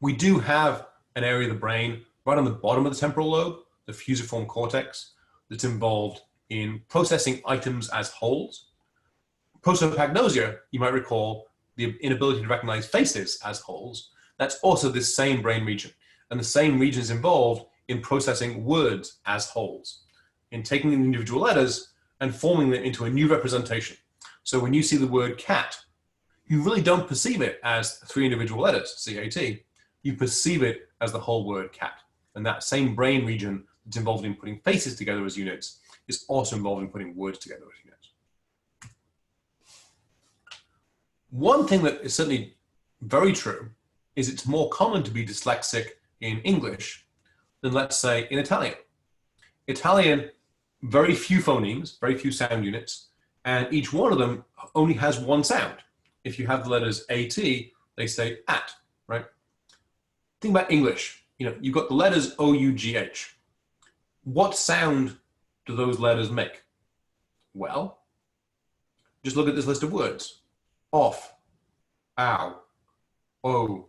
We do have an area of the brain right on the bottom of the temporal lobe, the fusiform cortex, that's involved in processing items as wholes. Prosopagnosia, you might recall, the inability to recognize faces as wholes, that's also this same brain region. And the same region is involved in processing words as wholes, in taking the individual letters and forming them into a new representation. So when you see the word cat, you really don't perceive it as three individual letters, C-A-T. You perceive it as the whole word cat. And that same brain region that's involved in putting faces together as units is also involved in putting words together as units. One thing that is certainly very true is it's more common to be dyslexic in English than, let's say, in Italian. Italian, very few phonemes, very few sound units, and each one of them only has one sound. If you have the letters A-T, they say at, right? Think about English. You know, you've got the letters O-U-G-H. What sound do those letters make? Well, just look at this list of words. Off, ow, o,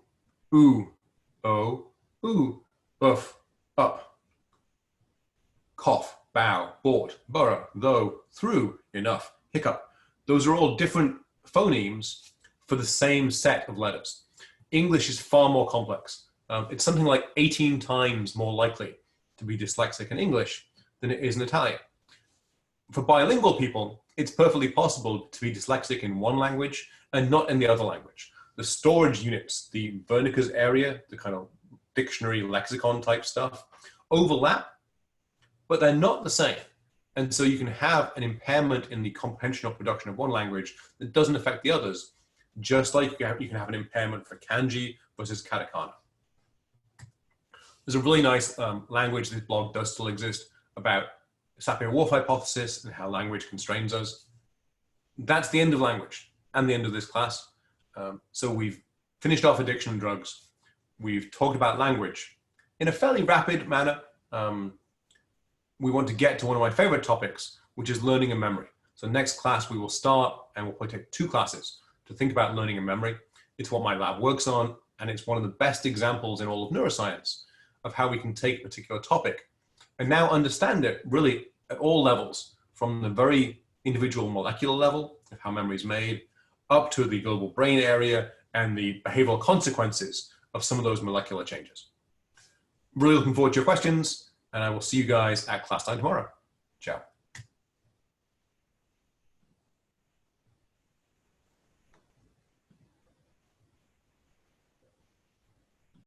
oo, o, oo, uff, up. Cough, bow, bought, borough, though, through, enough, hiccup. Those are all different phonemes for the same set of letters. English is far more complex. It's something like 18 times more likely to be dyslexic in English than it is in Italian. For bilingual people, it's perfectly possible to be dyslexic in one language and not in the other language. The storage units, the Wernicke's area, the kind of dictionary lexicon type stuff, overlap, but they're not the same. And so you can have an impairment in the comprehension or production of one language that doesn't affect the others, just like you can have an impairment for kanji versus katakana. There's a really nice language, this blog does still exist, about Sapir-Whorf hypothesis and how language constrains us. That's the end of language and the end of this class. So we've finished off addiction and drugs. We've talked about language in a fairly rapid manner. We want to get to one of my favorite topics, which is learning and memory. So next class we will start, and we'll probably take 2 classes to think about learning and memory. It's what my lab works on, and it's one of the best examples in all of neuroscience of how we can take a particular topic and now understand it really at all levels, from the very individual molecular level of how memory is made, up to the global brain area and the behavioral consequences of some of those molecular changes. Really looking forward to your questions, and I will see you guys at class time tomorrow. Ciao.